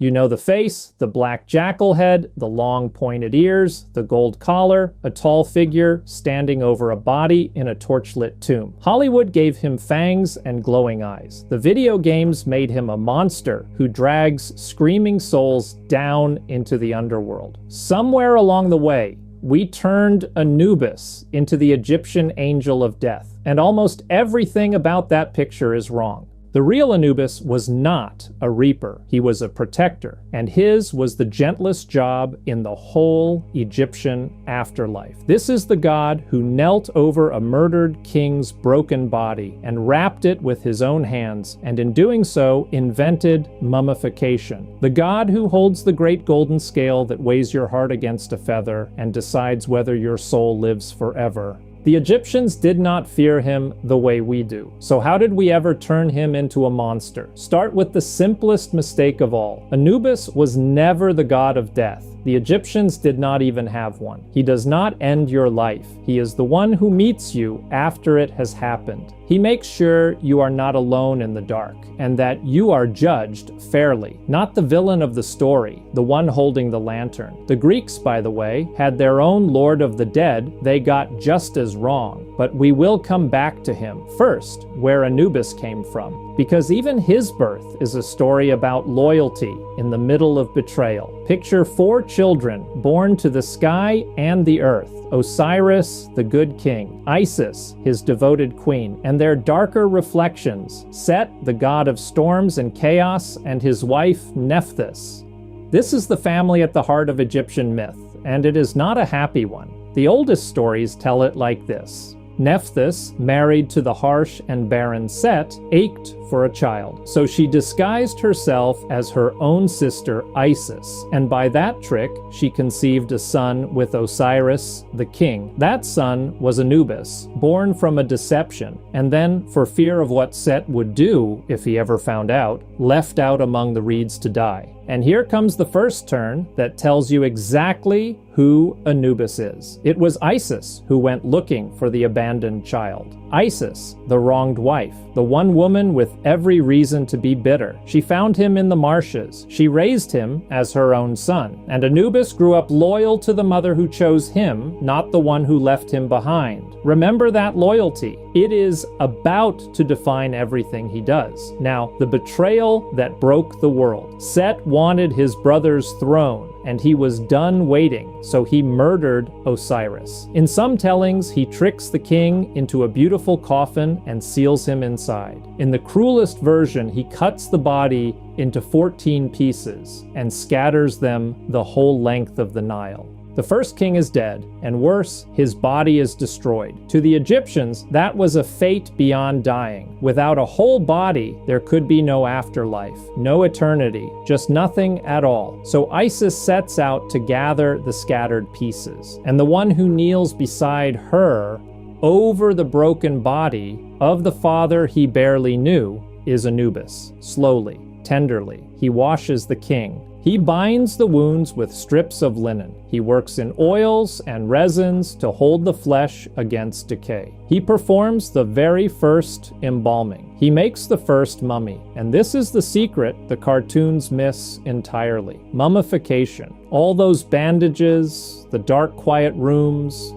You know the face, the black jackal head, the long pointed ears, the gold collar, a tall figure standing over a body in a torchlit tomb. Hollywood gave him fangs and glowing eyes. The video games made him a monster who drags screaming souls down into the underworld. Somewhere along the way, we turned Anubis into the Egyptian angel of death, and almost everything about that picture is wrong. The real Anubis was not a reaper. He was a protector, and his was the gentlest job in the whole Egyptian afterlife. This is the god who knelt over a murdered king's broken body and wrapped it with his own hands, and in doing so invented mummification. The god who holds the great golden scale that weighs your heart against a feather and decides whether your soul lives forever. The Egyptians did not fear him the way we do. So how did we ever turn him into a monster? Start with the simplest mistake of all. Anubis was never the god of death. The Egyptians did not even have one. He does not end your life. He is the one who meets you after it has happened. He makes sure you are not alone in the dark, and that you are judged fairly. Not the villain of the story, the one holding the lantern. The Greeks, by the way, had their own Lord of the Dead they got just as wrong. But we will come back to him. First, where Anubis came from. Because even his birth is a story about loyalty in the middle of betrayal. Picture 4 children born to the sky and the earth. Osiris, the good king, Isis, his devoted queen, and their darker reflections, Set, the god of storms and chaos, and his wife, Nephthys. This is the family at the heart of Egyptian myth, and it is not a happy one. The oldest stories tell it like this. Nephthys, married to the harsh and barren Set, ached for a child. So she disguised herself as her own sister Isis, and by that trick she conceived a son with Osiris, the king. That son was Anubis, born from a deception, and then, for fear of what Set would do if he ever found out, left out among the reeds to die. And here comes the first turn that tells you exactly who Anubis is. It was Isis who went looking for the abandoned child. Isis, the wronged wife, the one woman with every reason to be bitter. She found him in the marshes. She raised him as her own son. And Anubis grew up loyal to the mother who chose him, not the one who left him behind. Remember that loyalty. It is about to define everything he does. Now, the betrayal that broke the world. Set wanted his brother's throne, and he was done waiting, so he murdered Osiris. In some tellings, he tricks the king into a beautiful coffin and seals him inside. In the cruelest version, he cuts the body into 14 pieces and scatters them the whole length of the Nile. The first king is dead, and worse, his body is destroyed. To the Egyptians, that was a fate beyond dying. Without a whole body, there could be no afterlife, no eternity, just nothing at all. So Isis sets out to gather the scattered pieces, and the one who kneels beside her over the broken body of the father he barely knew is Anubis. Slowly, tenderly, he washes the king. He binds the wounds with strips of linen. He works in oils and resins to hold the flesh against decay. He performs the very first embalming. He makes the first mummy. And this is the secret the cartoons miss entirely. Mummification. All those bandages, the dark, quiet rooms,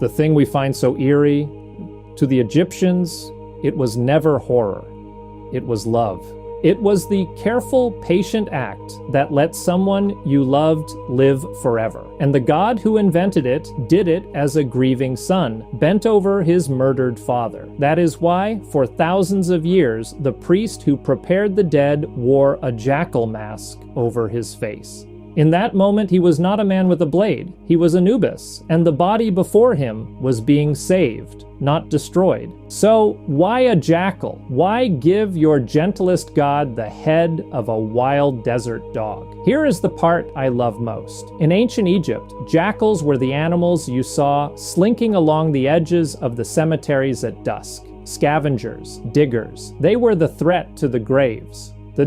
the thing we find so eerie. To the Egyptians, it was never horror. It was love. It was the careful, patient act that let someone you loved live forever. And the god who invented it did it as a grieving son, bent over his murdered father. That is why, for thousands of years, the priest who prepared the dead wore a jackal mask over his face. In that moment, he was not a man with a blade. He was Anubis, and the body before him was being saved, not destroyed. So why a jackal? Why give your gentlest god the head of a wild desert dog? Here is the part I love most. In ancient Egypt, jackals were the animals you saw slinking along the edges of the cemeteries at dusk. Scavengers, diggers. They were the threat to the graves. The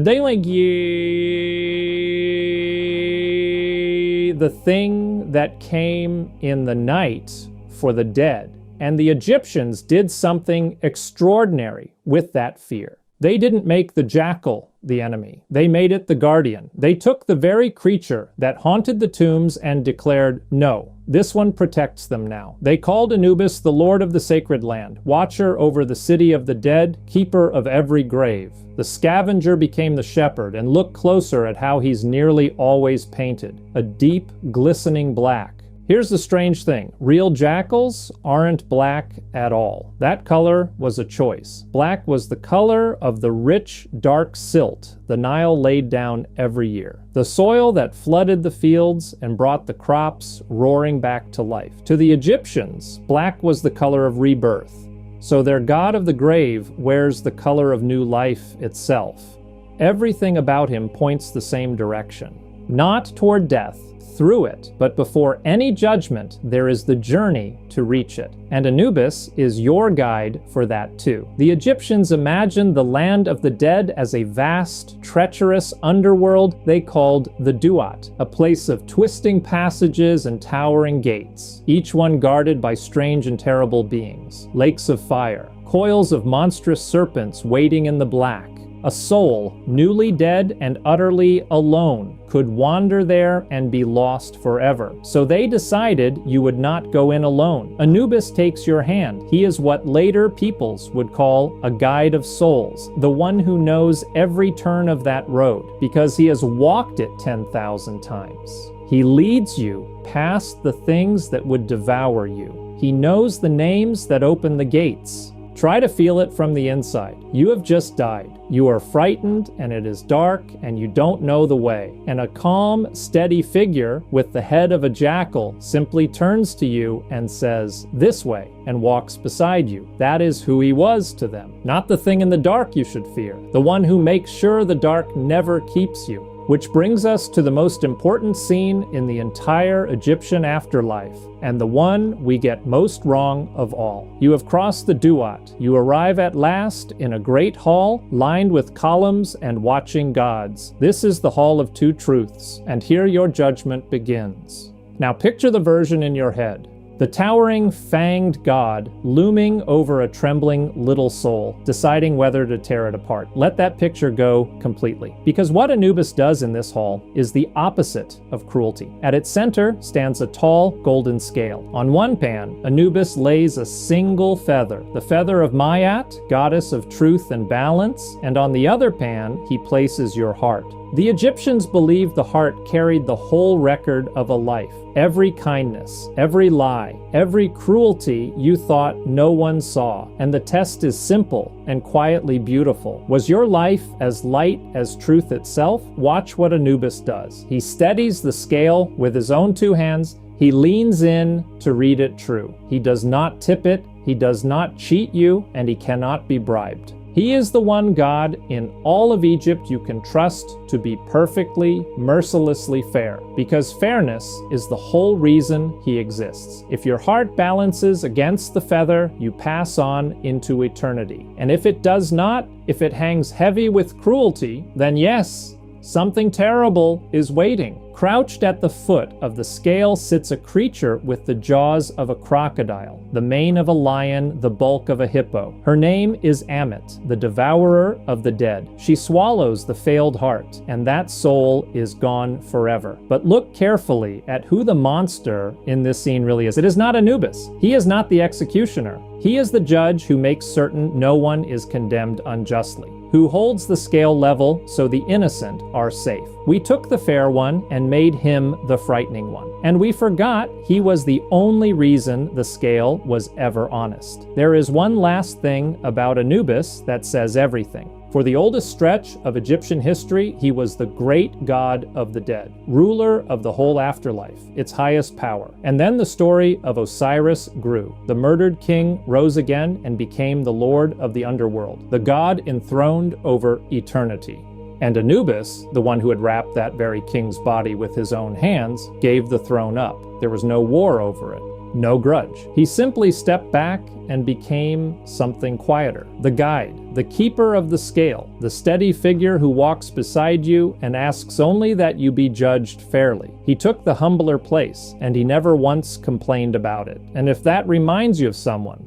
thing that came in the night for the dead. And the Egyptians did something extraordinary with that fear. They didn't make the jackal the enemy. They made it the guardian. They took the very creature that haunted the tombs and declared, no, this one protects them now. They called Anubis the Lord of the Sacred Land, watcher over the city of the dead, keeper of every grave. The scavenger became the shepherd, and look closer at how he's nearly always painted, a deep, glistening black. Here's the strange thing. Real jackals aren't black at all. That color was a choice. Black was the color of the rich, dark silt the Nile laid down every year. The soil that flooded the fields and brought the crops roaring back to life. To the Egyptians, black was the color of rebirth. So their god of the grave wears the color of new life itself. Everything about him points the same direction. Not toward death, through it, but before any judgment, there is the journey to reach it. And Anubis is your guide for that too. The Egyptians imagined the land of the dead as a vast, treacherous underworld they called the Duat, a place of twisting passages and towering gates, each one guarded by strange and terrible beings, lakes of fire, coils of monstrous serpents waiting in the black. A soul, newly dead and utterly alone, could wander there and be lost forever. So they decided you would not go in alone. Anubis takes your hand. He is what later peoples would call a guide of souls, the one who knows every turn of that road, because he has walked it 10,000 times. He leads you past the things that would devour you. He knows the names that open the gates. Try to feel it from the inside. You have just died. You are frightened, and it is dark, and you don't know the way. And a calm, steady figure with the head of a jackal simply turns to you and says, "This way," and walks beside you. That is who he was to them. Not the thing in the dark you should fear, the one who makes sure the dark never keeps you. Which brings us to the most important scene in the entire Egyptian afterlife, and the one we get most wrong of all. You have crossed the Duat. You arrive at last in a great hall lined with columns and watching gods. This is the Hall of Two Truths, and here your judgment begins. Now picture the version in your head. The towering, fanged god looming over a trembling little soul, deciding whether to tear it apart. Let that picture go completely. Because what Anubis does in this hall is the opposite of cruelty. At its center stands a tall golden scale. On one pan, Anubis lays a single feather, the feather of Mayat, goddess of truth and balance, and on the other pan, he places your heart. The Egyptians believed the heart carried the whole record of a life. Every kindness, every lie, every cruelty you thought no one saw. And the test is simple and quietly beautiful. Was your life as light as truth itself? Watch what Anubis does. He steadies the scale with his own two hands. He leans in to read it true. He does not tip it. He does not cheat you, and he cannot be bribed. He is the one God in all of Egypt you can trust to be perfectly, mercilessly fair, because fairness is the whole reason he exists. If your heart balances against the feather, you pass on into eternity. And if it does not, if it hangs heavy with cruelty, then yes, something terrible is waiting. Crouched at the foot of the scale sits a creature with the jaws of a crocodile, the mane of a lion, the bulk of a hippo. Her name is Ammit, the devourer of the dead. She swallows the failed heart, and that soul is gone forever. But look carefully at who the monster in this scene really is. It is not Anubis. He is not the executioner. He is the judge who makes certain no one is condemned unjustly, who holds the scale level so the innocent are safe. We took the fair one and made him the frightening one. And we forgot he was the only reason the scale was ever honest. There is one last thing about Anubis that says everything. For the oldest stretch of Egyptian history, he was the great god of the dead, ruler of the whole afterlife, its highest power. And then the story of Osiris grew. The murdered king rose again and became the lord of the underworld, the god enthroned over eternity. And Anubis, the one who had wrapped that very king's body with his own hands, gave the throne up. There was no war over it, no grudge. He simply stepped back and became something quieter. The guide, the keeper of the scale, the steady figure who walks beside you and asks only that you be judged fairly. He took the humbler place, and he never once complained about it. And if that reminds you of someone,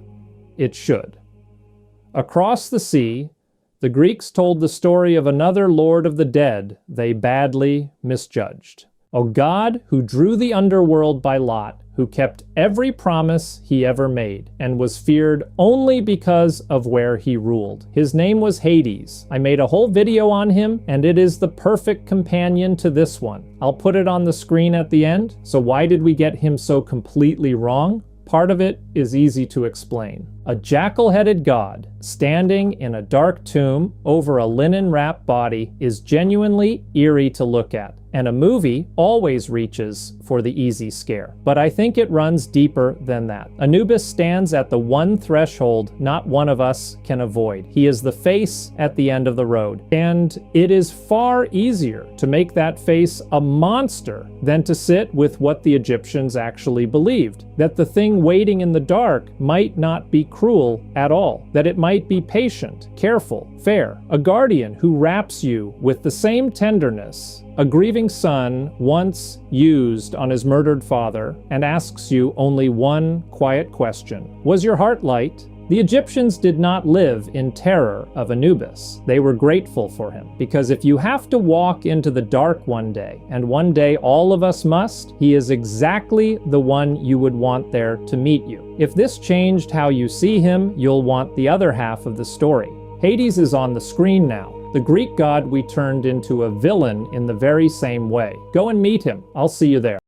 it should. Across the sea, the The Greeks told the story of another lord of the dead they badly misjudged. A god who drew the underworld by lot, who kept every promise he ever made, and was feared only because of where he ruled. His name was Hades. I made a whole video on him, and it is the perfect companion to this one. I'll put it on the screen at the end. So why did we get him so completely wrong? Part of it is easy to explain. A jackal-headed god standing in a dark tomb over a linen-wrapped body is genuinely eerie to look at, and a movie always reaches for the easy scare. But I think it runs deeper than that. Anubis stands at the one threshold not one of us can avoid. He is the face at the end of the road, and it is far easier to make that face a monster than to sit with what the Egyptians actually believed, that the thing waiting in the dark might not be cruel at all, that it might be patient, careful, fair, a guardian who wraps you with the same tenderness a grieving son once used on his murdered father, and asks you only one quiet question. Was your heart light? The Egyptians did not live in terror of Anubis. They were grateful for him, because if you have to walk into the dark one day, and one day all of us must, he is exactly the one you would want there to meet you. If this changed how you see him, you'll want the other half of the story. Hades is on the screen now. The Greek god we turned into a villain in the very same way. Go and meet him. I'll see you there.